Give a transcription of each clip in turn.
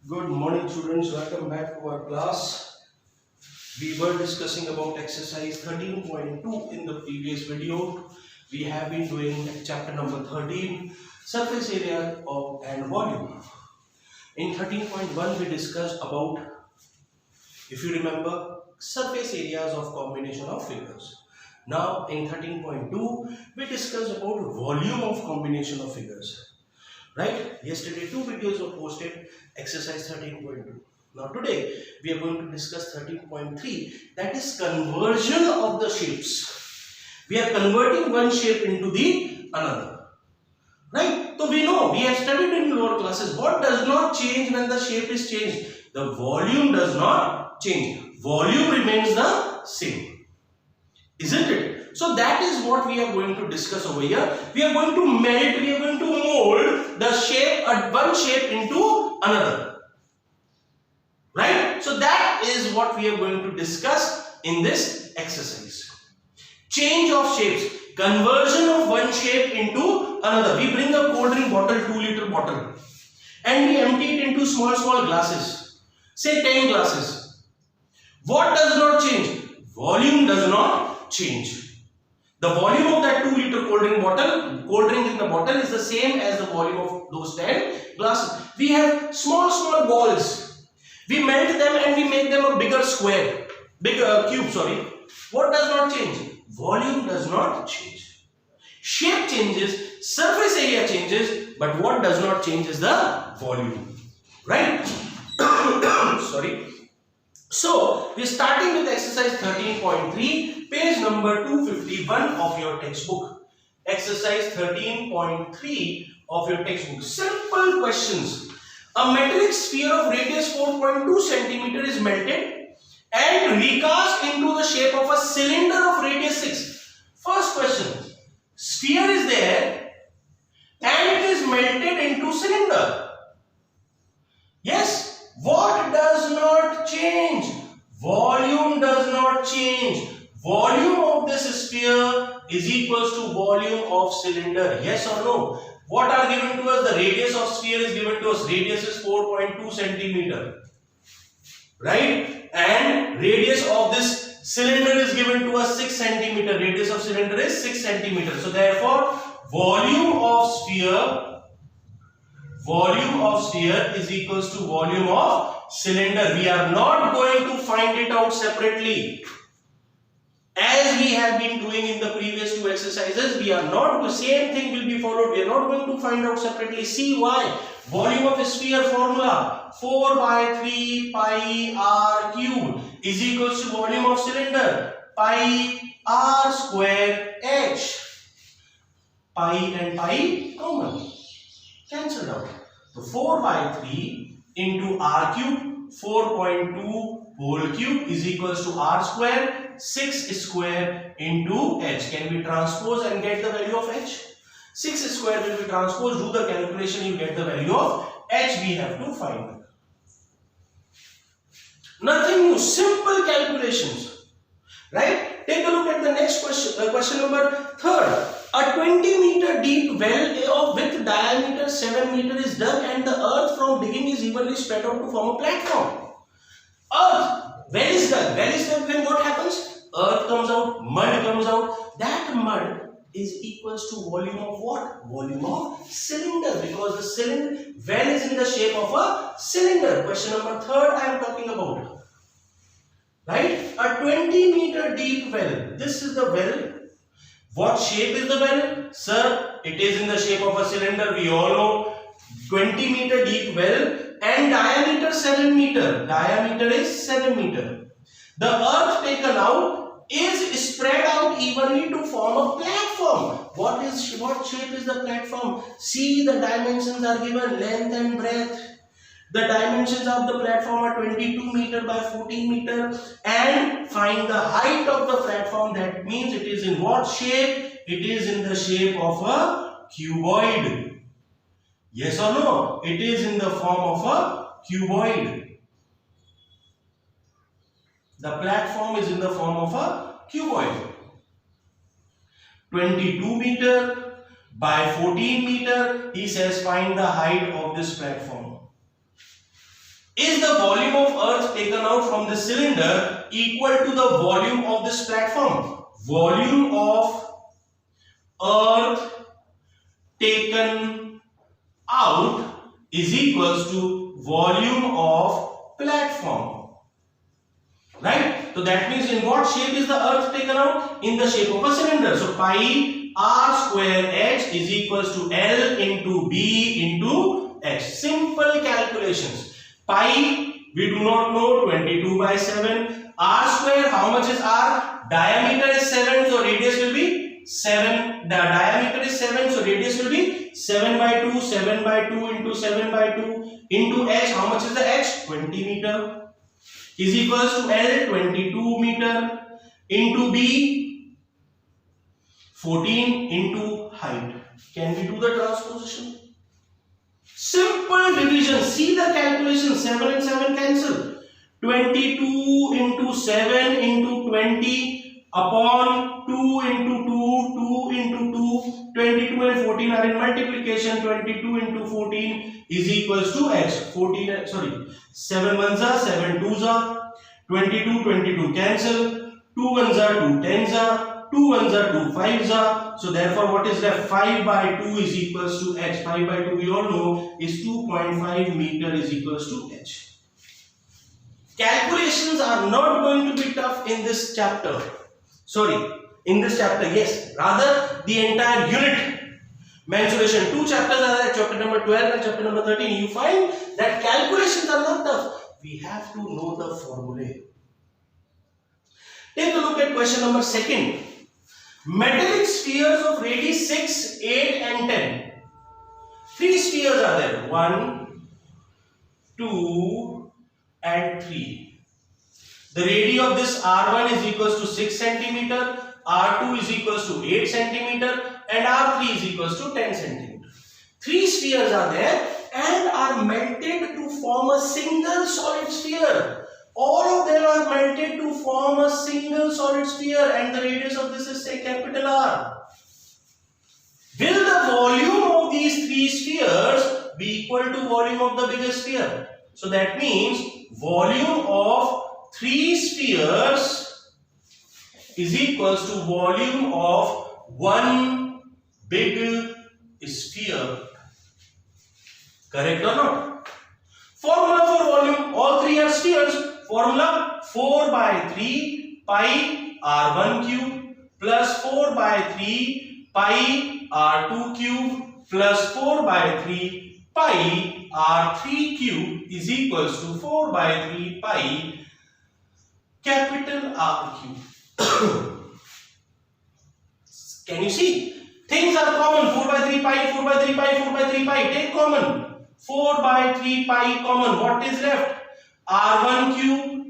Good morning, students. Welcome back to our class. We were discussing about exercise 13.2 in the previous video. We have been doing chapter number 13, surface area and volume. In 13.1, we discussed about, if you remember, surface areas of combination of figures. Now, in 13.2, we discussed about volume of combination of figures. Right? Yesterday, two videos were posted, exercise 13.2. Now, today, we are going to discuss 13.3, that is conversion of the shapes. We are converting one shape into the another. Right? So, we know, we have studied in lower classes, what does not change when the shape is changed? The volume does not change. Volume remains the same. Isn't it? So that is what we are going to discuss over here. We are going to melt, we are going to mold the shape, one shape into another. Right? So that is what we are going to discuss in this exercise. Change of shapes, conversion of one shape into another. We bring a cold drink bottle, 2-liter bottle, and we empty it into small glasses. Say 10 glasses. What does not change? Volume does not change. The volume of that 2-liter cold drink in the bottle is the same as the volume of those 10 glasses. We have small balls. We melt them and we make them a bigger cube, sorry. What does not change? Volume does not change. Shape changes, surface area changes, but what does not change is the volume. Right? Sorry. So, we are starting with exercise 13.3, page number 251 of your textbook. Exercise 13.3 of your textbook. Simple questions. A metallic sphere of radius 4.2 cm is melted and recast into the shape of a cylinder of radius 6. First question. Sphere is there and it is melted into cylinder. Yes. What does not change? Volume does not change. Volume of this sphere is equals to volume of cylinder. Yes or no? What are given to us? The radius of sphere is given to us. Radius is 4.2 centimeter. Right? And radius of this cylinder is given to us 6 centimeter. Radius of cylinder is 6 centimeter. So therefore, volume of sphere is equals to volume of cylinder. We are not going to find it out separately. As we have been doing in the previous two exercises, we are not, the same thing will be followed. We are not going to find out separately. See why? Volume of a sphere formula, 4 by 3 pi r cube is equals to volume of cylinder, pi r square h. Pi and pi common. Cancelled out. So 4 by 3 into r cube, 4.2 whole cube is equals to r square, 6 square into h. Can we transpose and get the value of h? 6 square will be transposed, do the calculation, you get the value of h we have to find. Nothing new, simple calculations. Right? Take a look at the next question, question number 3rd. A 20-meter deep well with diameter 7 meter is dug and the earth from digging is evenly spread out to form a platform. Well is dug when what happens? Earth comes out, mud comes out. That mud is equals to volume of what? Volume of cylinder, because the cylinder well is in the shape of a cylinder. Question number 3rd I am talking about. Right? A 20-meter deep well. This is the well. What shape is the well? Sir, it is in the shape of a cylinder. We all know 20-meter deep well and diameter 7 meter. Diameter is 7 meter. The earth taken out is spread out evenly to form a platform. What shape is the platform? See, the dimensions are given, length and breadth. The dimensions of the platform are 22 meter by 14 meter, and find the height of the platform. That means it is in what shape? It is in the shape of a cuboid. Yes or no? It is in the form of a cuboid. The platform is in the form of a cuboid. 22 meter by 14 meter. He says find the height of this platform. Is the volume of earth taken out from the cylinder equal to the volume of this platform? Volume of earth taken out is equals to volume of platform. Right? So that means in what shape is the earth taken out? In the shape of a cylinder. So pi r square h is equals to L into B into h. Simple calculations. Pi we do not know, 22 by 7. R square, how much is r? Diameter is 7, so radius will be 7. The diameter is 7, so radius will be 7 by 2, 7 by 2 into 7 by 2 into h. How much is the h? 20 meter is equals to L, 22 meter into B, 14 into height. Can we do the transposition? Simple division. See the calculation. 7 and 7 cancel. 22 into 7 into 20 upon 2 into 2, 2 into 2. 22 and 14 are in multiplication. 22 into 14 is equals to h. 7 ones are 7 twos are 22, 22 cancel. 2 ones are 2 tens are 2 ones are 2 fives are. So therefore what is left? 5 by 2 is equals to h. 5 by 2 we all know is 2.5 meter is equals to h. Calculations are not going to be tough in this chapter. In this chapter, yes. Rather the entire unit. Mensuration. 2 chapters are there, chapter number 12 and chapter number 13. You find that calculations are not tough. We have to know the formulae. Take a look at question number 2. Metallic spheres of radius 6, 8 and 10. 3 spheres are there. 1, 2 and 3. The radius of this R1 is equals to 6 centimeter, R2 is equals to 8 centimeter and R3 is equals to 10 centimeter. 3 spheres are there and are melted to form a single solid sphere. All of them are melted to form a single solid sphere and the radius of this is, say, capital R. Will the volume of these 3 spheres be equal to volume of the bigger sphere? So that means volume of 3 spheres is equals to volume of one big sphere. Correct or not? Formula for volume, all 3 are spheres. Formula 4 by 3 pi r1 cube plus 4 by 3 pi r2 cube plus 4 by 3 pi r3 cube is equals to 4 by 3 pi capital R cube. Can you see? Things are common. 4 by 3 pi, 4 by 3 pi, 4 by 3 pi. Take common. 4 by 3 pi common. What is left? R1 cube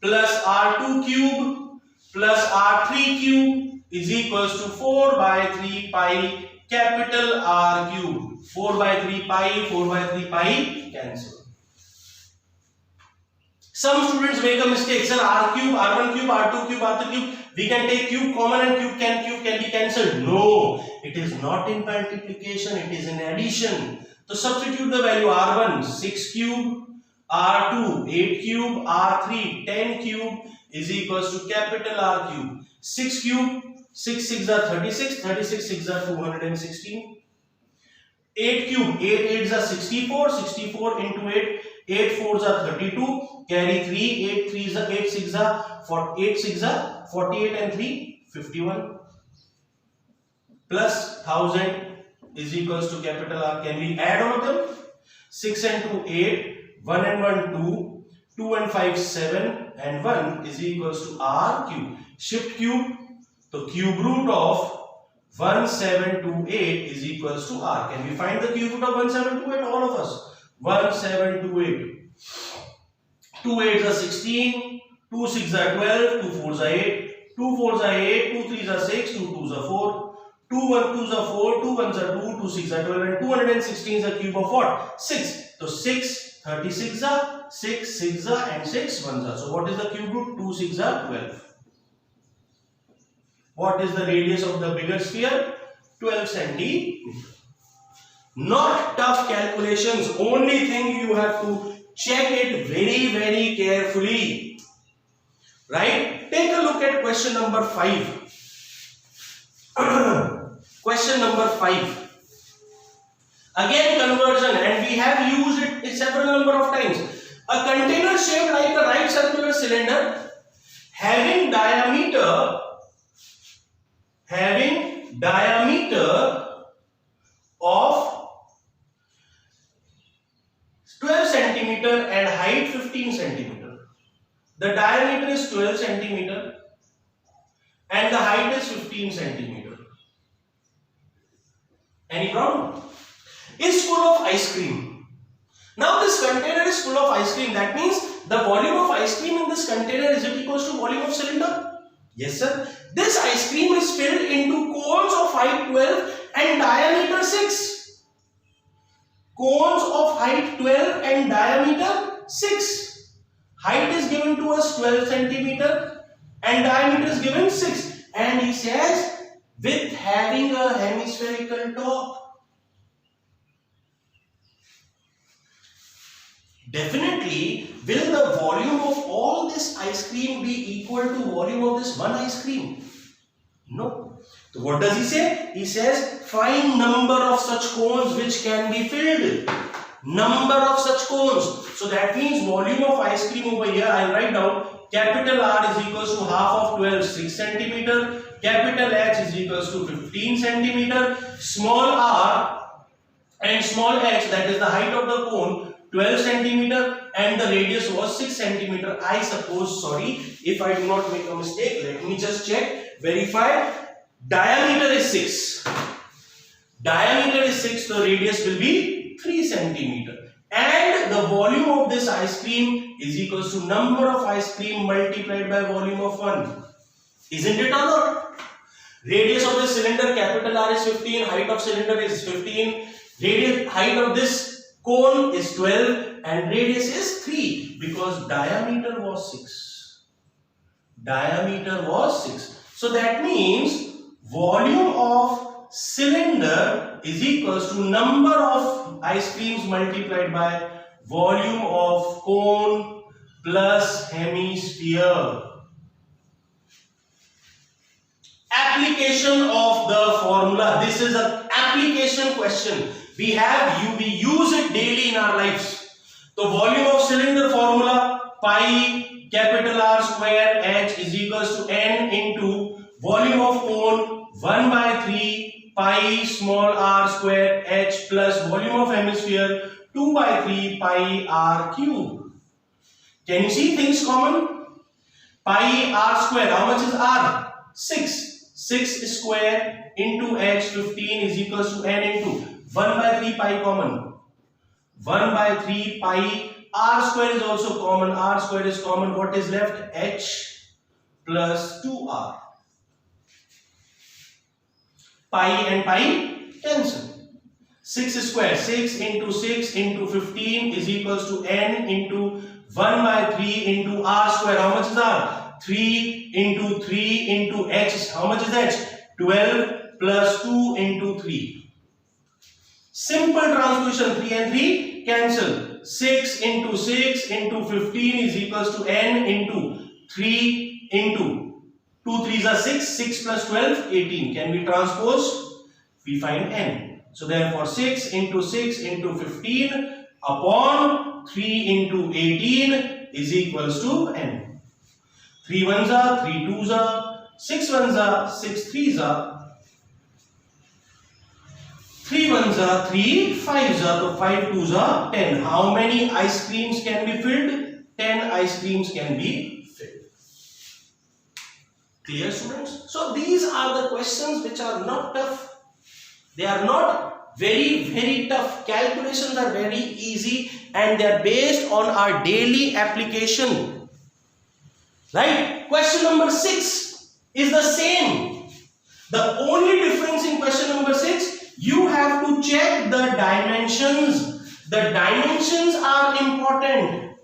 plus R2 cube plus R3 cube is equals to 4 by 3 pi capital R cube. 4 by 3 pi, 4 by 3 pi cancel. Some students make a mistake. Sir, R cube, R1 cube, R2 cube, R3 cube. We can take cube common and cube can be cancelled. No, it is not in multiplication, it is in addition. So substitute the value R1 6 cube, R2 8 cube, R3 10 cube is equals to capital R cube. 6 cube, 6 6 are 36, 36 6 are 216. 8 cube, 8 8s are 64, 64 into 8, 8 4s are 32, carry 3, 8 3s are 8 6 are 8 6 are 48 and 3 51 plus 1000 is equals to capital R. Can we add all of them? 6 and 2 8, 1 and 1 2, 2 and 5 7 and 1 is equals to R cube. Shift cube, so cube root of 1728 is equals to R. Can we find the cube root of 1728? All of us. 1728. 2 8s are 16, 2 6s are 12, 2 4s are 8, 2 4s are 8, 2 3s are 6, 2 2s are 4, 2 1 2s are 4, 2 1s are 2, 2 6 are 12 and 216 is a cube of what? 6. So 6, 36 are 6, 6 are and 6 1s are. So what is the cube root? 2 6 are 12. What is the radius of the bigger sphere? 12 centimeter. Not tough calculations. Only thing you have to check it very carefully. Right? Take a look at question number 5. Question number 5. Again conversion, and we have used it several number of times. A container shaped like a right circular cylinder having diameter of 12 centimeter and height 15 centimeter. The diameter is 12 centimeter and the height is 15 centimeter. Any problem? Is full of ice cream. Now this container is full of ice cream. That means the volume of ice cream in this container is equals to volume of cylinder. Yes sir. This ice cream is filled into cones of height 12 and diameter 6. Cones of height 12 and diameter 6. Height is given to us 12 centimeter and diameter is given 6. And he says with having a hemispherical top. Definitely, will the volume of all this ice cream be equal to volume of this one ice cream? No. So what does he say? He says find number of such cones which can be filled. Number of such cones. So that means volume of ice cream over here, I will write down capital R is equals to half of 12, 6 centimeter. Capital H is equals to 15 centimeter. Small r and small h, that is the height of the cone, 12 centimeter, and the radius was 6 centimeter. I suppose, sorry, if I do not make a mistake, let me just check, verify. Diameter is 6. Diameter is 6, the radius will be 3 centimeter. And the volume of this ice cream is equals to number of ice cream multiplied by volume of 1. Isn't it or not? Radius of the cylinder, capital R is 15, height of cylinder is 15, radius, height of this cone is 12 and radius is 3 because diameter was 6. Diameter was 6. So that means volume of cylinder is equals to number of ice creams multiplied by volume of cone plus hemisphere. Application of the formula. This is an application question. We use it daily in our lives. The volume of cylinder formula, pi capital R square H is equals to N into volume of cone 1 by 3 pi small r square H plus volume of hemisphere 2 by 3 pi r cube. Can you see things common? Pi r square, how much is r? 6. 6 square into H 15 is equals to N into 1 by 3 pi common. 1 by 3 pi. R square is also common. R square is common. What is left? H plus 2R. Pi and pi cancel. 6 square. 6 into 6 into 15 is equals to N into 1 by 3 into R square. How much is R? 3 into 3 into H. How much is H? 12 plus 2 into 3. Simple transposition, 3 and 3 cancel. 6 into 6 into 15 is equals to N into 3 into 2 3s are 6, 6 plus 12, 18. Can we transpose? We find N. So therefore 6 into 6 into 15 upon 3 into 18 is equals to N. 3 1s are, 3 2s are, 6 1s are, 6 3s are, 3 1s are, 3 5s are, so 5 2s are 10. How many ice creams can be filled? 10 ice creams can be filled. Clear, students? So these are the questions which are not tough. They are not very tough. Calculations are very easy and they are based on our daily application. Right? Question number 6 is the same. The only difference in question number 6, you have to check the dimensions. The dimensions are important.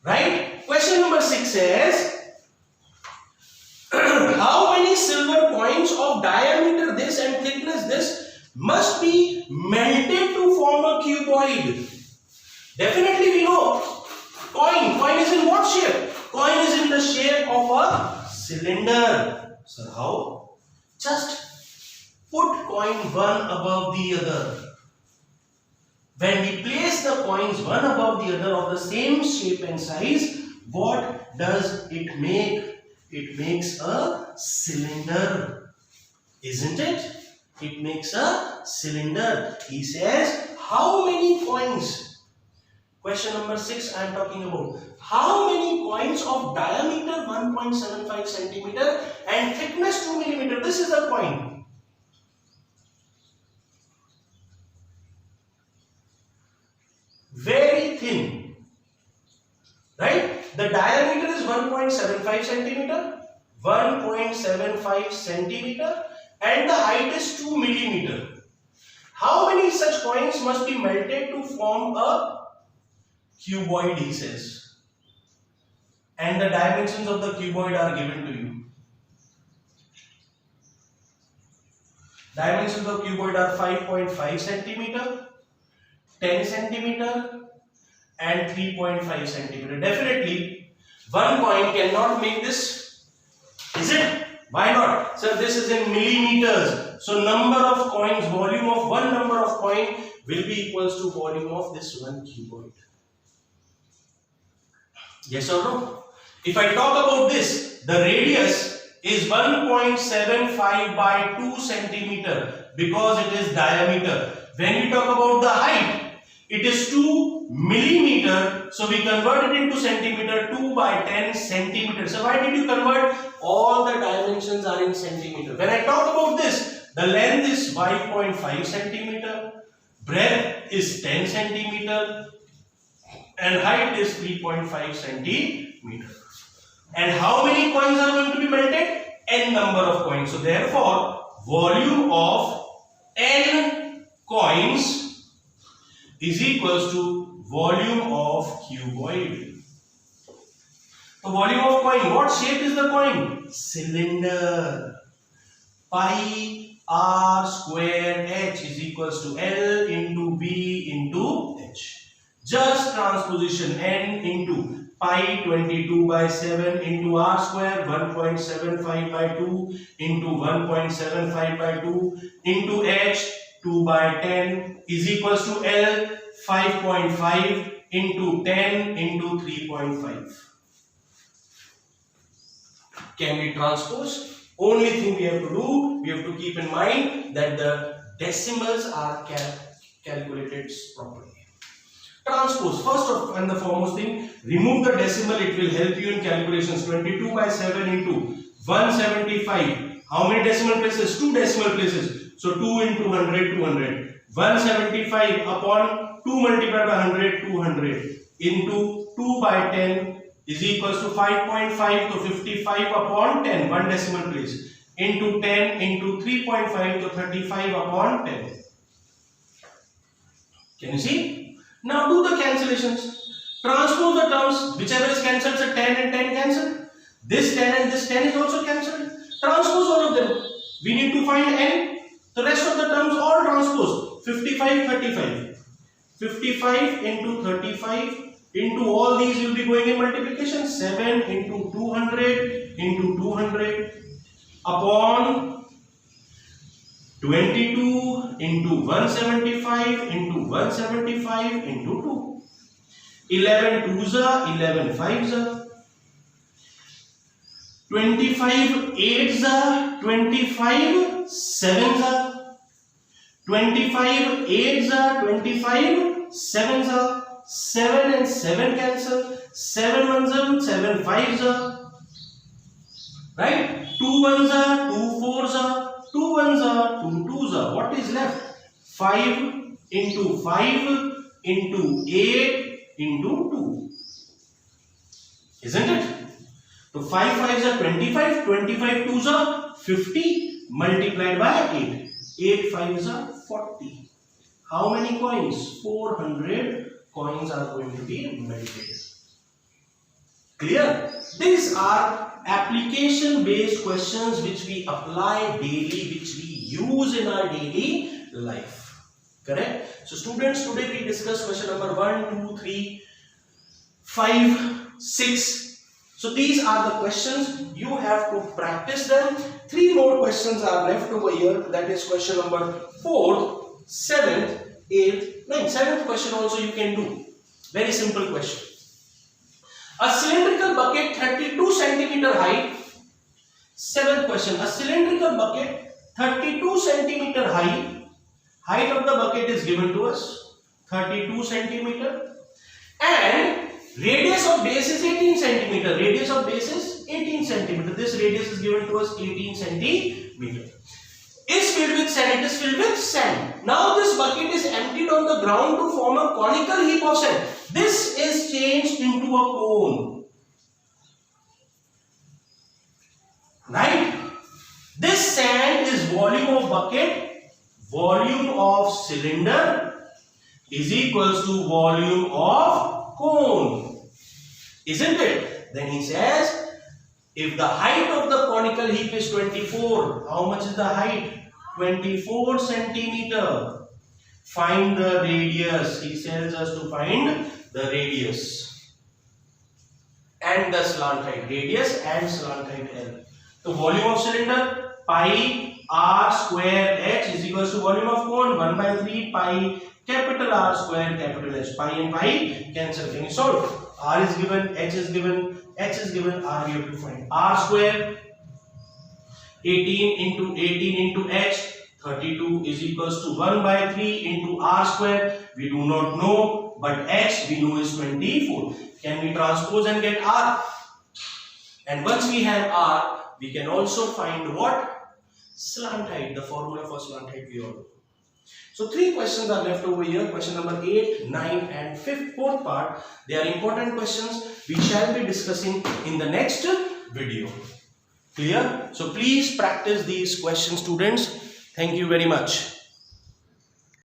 Right? Question number 6 says, how many silver coins of diameter this and thickness this must be melted to form a cuboid? Definitely we know coin. Coin is in what shape? Coin is in the shape of a cylinder. So how? Just put coin one above the other. When we place the coins one above the other of the same shape and size, what does it make? It makes a cylinder. Isn't it? It makes a cylinder. He says, how many coins? Question number 6 I am talking about. How many coins of diameter 1.75 centimeter and thickness 2 millimeter? This is a coin. Very thin, right? The diameter is 1.75 centimeter, 1.75 centimeter, and the height is 2 millimeter. How many such coins must be melted to form a cuboid, he says? And the dimensions of the cuboid are given to you. Dimensions of cuboid are 5.5 centimeter, 10 centimeter and 3.5 centimeter. Definitely one coin cannot make this, is it? Why not? Sir, this is in millimeters. So number of coins, volume of one number of coin will be equals to volume of this one cuboid. Yes or no? If I talk about this, the radius is 1.75 by 2 centimeter because it is diameter. When we talk about the height, it is 2 millimeter, so we convert it into centimeter, 2 by 10 centimeter. So why did you convert? All the dimensions are in centimeter. When I talk about this, the length is 5.5 centimeter, breadth is 10 centimeter, and height is 3.5 centimeter. And how many coins are going to be melted? N number of coins. So therefore, volume of N coins is equals to volume of cuboid. The volume of coin, what shape is the coin? Cylinder. Pi r square h is equals to L into B into H. Just transposition N into pi 22 by 7 into r square 1.75 by 2 into 1.75 by 2 into H 2 by 10 is equals to L 5.5 into 10 into 3.5. Can we transpose? Only thing we have to do, we have to keep in mind that the decimals are calculated properly. Transpose, first and the foremost thing, remove the decimal, it will help you in calculations. 22 by 7 into 175. How many decimal places? 2 decimal places. So 2 into 100, 200. 175 upon 2 multiplied by 100, 200 into 2 by 10 is equals to 5.5 to 55 upon 10, 1 decimal place, into 10 into 3.5 to 35 upon 10. Can you see? Now do the cancellations. Transpose the terms, whichever is cancelled, so 10 and 10 cancelled. This 10 and this 10 is also cancelled. Transpose all of them. We need to find n. The rest of the terms all transpose. 55, 35. 55 into 35 into all these will be going in multiplication. 7 into 200 into 200 upon 22 into 175 into 175 into 2. 11 2s are 11 5s are 25 8s are 25 7s are 25 8s are 25 7s are 7 and 7 cancel. 7 1s are 7 5s are right. 2 1s are 2 4s are 2 1s are 2 2s are. What is left? 5 into 5 into 8 into 2. Isn't it? So 5 5s are 25, 25 2s are 50 multiplied by 8. 8 5s are 40. How many coins? 400 coins are going to be melted. Clear? These are application based questions which we apply daily, which we use in our daily life. Correct? So students, today we discuss question number 1, 2, 3, 5, 6. So these are the questions. You have to practice them. 3 more questions are left over here. That is question number 4, 7th, 8th, 9th. 7th question also you can do. Very simple question. A cylindrical bucket 32 centimeter height. 7th question. A cylindrical bucket 32 centimeter high. Height of the bucket is given to us 32 centimeter. And radius of base is 18 centimeter. Radius of base is 18 centimeter. This radius is given to us 18 centimeter. Is filled with sand. It is filled with sand. Now this bucket is emptied on the ground to form a conical heap of sand. This is changed into a cone. Right? This sand is volume of bucket. Volume of cylinder is equals to volume of cone. Isn't it? Then he says, if the height of the conical heap is 24, how much is the height? 24 centimeter. Find the radius. He tells us to find the radius and the slant height. Radius and slant height L. So volume of cylinder, pi r square h is equals to volume of cone 1 by 3 pi capital R square capital H. Pi and pi cancel. Can you solve? R is given, H is given, H is given, R we have to find. R square 18 into H 32 is equals to 1 by 3 into R square. We do not know, but H we know is 24. Can we transpose and get R? And once we have R, we can also find what? Slant height. The formula for slant height we all know. So 3 questions are left over here. Question number 8, 9 and 4th part. They are important questions. We shall be discussing in the next video. Clear? So please practice these questions, students. Thank you very much.